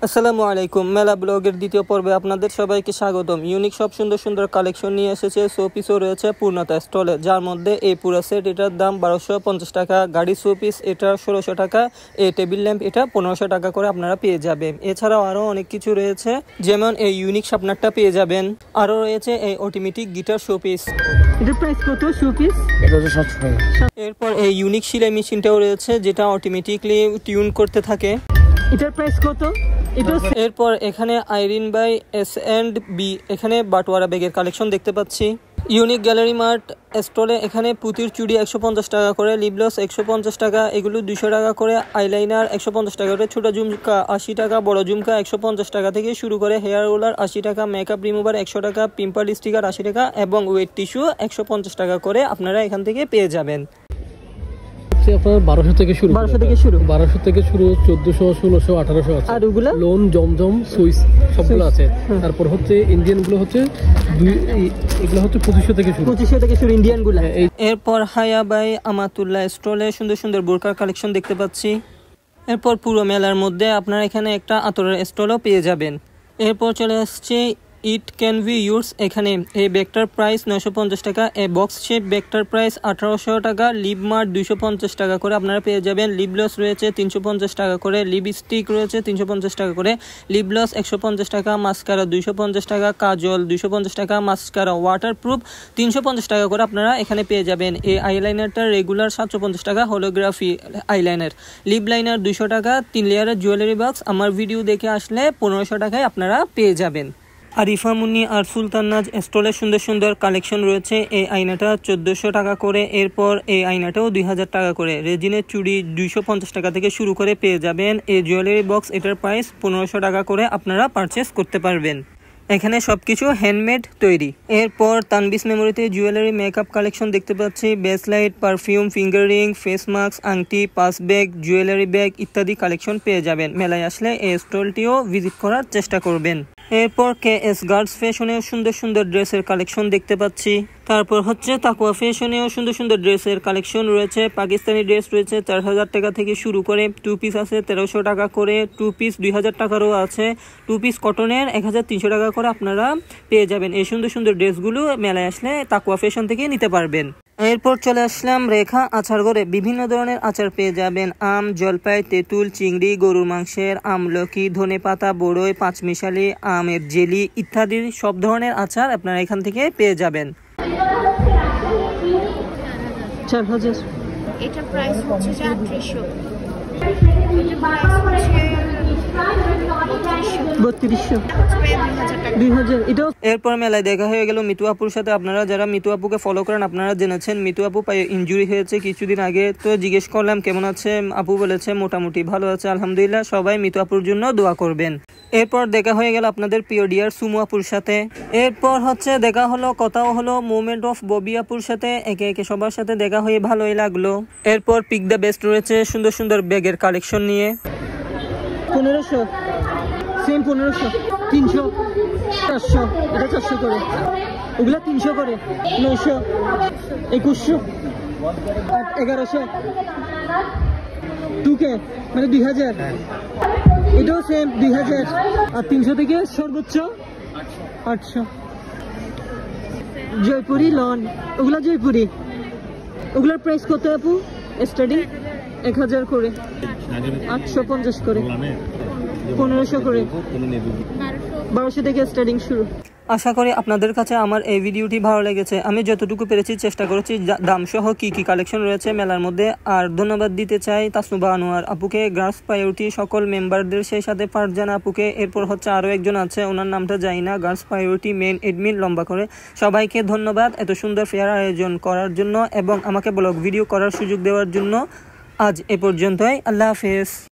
আসসালামু আলাইকুম। মেলা ব্লগের দ্বিতীয় পর্বে আপনাদের সবাইকে স্বাগতম। ইউনিক সব সুন্দর সুন্দর কালেকশন নিয়ে এসেছে। শোপিসও রয়েছে পূর্ণতা স্টলে, যার মধ্যে এই পুরো সেট এটার দাম 1250 টাকা, গাড়ি শোপিস এটা 1600 টাকা, এই টেবিল ল্যাম্প এটা 1500 টাকা করে আপনারা পেয়ে যাবেন। এছাড়াও আরও অনেক কিছু রয়েছে, যেমন এই ইউনিক শার্পনারটা পেয়ে যাবেন। আরও রয়েছে এই অটোমেটিক গিটার শোপিস। এটার প্রাইস কত শোপিস? এটা 700 টাকা। এরপর এই ইউনিক সেলাই মেশিনটাও রয়েছে, যেটা অটোমেটিকলি টিউন করতে থাকে। এটার প্রাইস কত? এরপর এখানে আইরিন বাই S&B এখানে বাটোয়ারা ব্যাগের কালেকশন দেখতে পাচ্ছি। ইউনিক গ্যালারি মার্ট স্টলে এখানে পুঁতির চুড়ি 150 টাকা করে, লিপগ্লস 150 টাকা, এগুলো 200 টাকা করে, আইলাইনার 150 টাকা করে, ছোট ঝুমকা 80 টাকা, বড় ঝুমকা 150 টাকা থেকে শুরু করে, হেয়ার রোলার 80 টাকা, মেকআপ রিমুভার 100 টাকা, পিম্পল স্টিকার 80 টাকা এবং ওয়েট টিস্যু 150 টাকা করে আপনারা এখান থেকে পেয়ে যাবেন। আপনার 1200 থেকে শুরু 1400 থেকে শুরু 1400 1600 1800 আছে। আর ওগুলা লোন জমজম সুইস সবগুলো আছে। তারপর হচ্ছে ইন্ডিয়ান গুলো হচ্ছে এগুলো হচ্ছে 2500 থেকে শুরু ইন্ডিয়ান গুলো। এরপর হায়া বাই আমাতুল্লাহ স্টলে সুন্দর সুন্দর বোরকার কালেকশন দেখতে পাচ্ছি। এরপর পুরো মেলার মধ্যে আপনারা এখানে একটা আতরের স্টলও পেয়ে যাবেন। এরপর চলে আসছে ইট ক্যান বি ইউজ। এখানে এই ব্যাগটার প্রাইস 950 টাকা, এই বক্স শেপ ব্যাগটার প্রাইস 1800 টাকা, লিপ মার্ট 250 টাকা করে আপনারা পেয়ে যাবেন। লিপ গ্লস রয়েছে 350 টাকা করে, লিপস্টিক রয়েছে 350 টাকা করে, লিপ গ্লস 150 টাকা, মাস্কারা 250 টাকা, কাজল 250 টাকা, মাস্কারা ওয়াটারপ্রুফ 350 টাকা করে আপনারা এখানে পেয়ে যাবেন। এই আইলাইনারটার রেগুলার 750 টাকা, হোলোগ্রাফি আইলাইনার। লিপ লাইনার 200 টাকা, 3 লেয়ারের জুয়েলারি বক্স আমার ভিডিও দেখে আসলে 1500 টাকায় আপনারা পেয়ে যাবেন। আরিফা মুন্নি আর সুলতানাজ স্টলে সুন্দর সুন্দর কালেকশন রয়েছে। এই আয়নাটা 1400 টাকা করে, এরপর এই আয়নাটাও 2000 টাকা করে, রেজিনের চুড়ি 250 টাকা থেকে শুরু করে পেয়ে যাবেন। এই জুয়েলারি বক্স এটার প্রাইস 1500 টাকা করে আপনারা পারচেস করতে পারবেন। এখানে সবকিছু হ্যান্ডমেড তৈরি। এরপর তানবিস মেমোরিতে জুয়েলারি মেকআপ কালেকশন দেখতে পাচ্ছি। Bracelet, perfume, finger ring, face mask, আংটি, পাস ব্যাগ, জুয়েলারি ব্যাগ ইত্যাদি কালেকশন পেয়ে যাবেন। মেলায় আসলে এই স্টলটিও ভিজিট করার চেষ্টা করবেন। এরপর KS গার্লস ফ্যাশনেও সুন্দর সুন্দর ড্রেসের কালেকশন দেখতে পাচ্ছি। তারপর হচ্ছে তাকুয়া ফ্যাশনেও সুন্দর সুন্দর ড্রেসের কালেকশন রয়েছে। পাকিস্তানি ড্রেস রয়েছে 4000 টাকা থেকে শুরু করে, 2 পিস আছে 1300 টাকা করে, 2 পিস 2000 টাকারও আছে, 2 পিস কটনের 1300 টাকা করে আপনারা পেয়ে যাবেন। এই সুন্দর সুন্দর ড্রেসগুলো মেলায় আসলে তাকুয়া ফ্যাশন থেকে নিতে পারবেন। এরপর চলে আসলাম রেখা আচার ঘরে। বিভিন্ন ধরনের আচার পেয়ে যাবেন। আম, জলপাই, তেঁতুল, চিংড়ি, গরুর মাংসের, আমলকি, ধনেপাতা, বড়ই, পাঁচমিশালি, আমের জেলি ইত্যাদি সব ধরনের আচার আপনারা এখান থেকে পেয়ে যাবেন। 4000 এটা প্রাইস হচ্ছে 3800। এরপর মেলায় দেখা হয়ে গেল মিতু আপুর সাথে। আপনারা যারা মিতু আপুকে ফলো করেন আপনারা জেনেছেন মিতু আপু পায়ে ইনজুরি হয়েছে কিছুদিন আগে, তো জিজ্ঞেস করলাম কেমন আছে, আপু বলেছে মোটামুটি ভালো আছে আলহামদুলিল্লাহ, সবাই মিতু আপুর জন্য দোয়া করবেন। এরপর দেখা হয়ে গেল আপনাদের প্রিয় ডিয়ার সুমু আপুর সাথে। এরপর হচ্ছে দেখা হলো, কথাও হলো মুভমেন্ট অফ ববি আপুর সাথে। একে একে সবার সাথে দেখা হয়ে ভালোই লাগলো। এরপর পিক দ্য বেস্ট রয়েছে সুন্দর সুন্দর ব্যাগের কালেকশন নিয়ে। 1500 সেম, 1500, 300, 400, এটা 400 করে, ওগুলা 300 করে, 900, 2100, 1100, 2K মানে 2000, এটাও সেম 2000, আর 300 থেকে সর্বোচ্চ 800। জয়পুরি লন, ওগুলা জয়পুরি, ওগুলার প্রাইস কত আপু? স্টার্টিং 1000 করে, 850 করে, 1500 করে, 1200 থেকে স্টার্টিং শুরু। আশা করি আপনাদের কাছে আমার এই ভিডিওটি ভালো লেগেছে। আমি যতটুকু পেরেছি চেষ্টা করেছি দাম সহ কি কি কালেকশন রয়েছে মেলার মধ্যে। আর ধন্যবাদ দিতে চাই তাসনুবা আনোয়ার আপুকে, গার্লস প্রায়োরিটি সকল মেম্বারদের, সেই সাথে ফারজানা আপুকে। এরপর হচ্ছে আরও একজন আছে, ওনার নামটা জানি না, গার্লস প্রায়োরিটি মেন এডমিন লম্বা করে। সবাইকে ধন্যবাদ এত সুন্দর ফেয়ার আয়োজন করার জন্য এবং আমাকে ব্লগ ভিডিও করার সুযোগ দেওয়ার জন্য। আজ এ পর্যন্তই, আল্লাহ হাফেজ।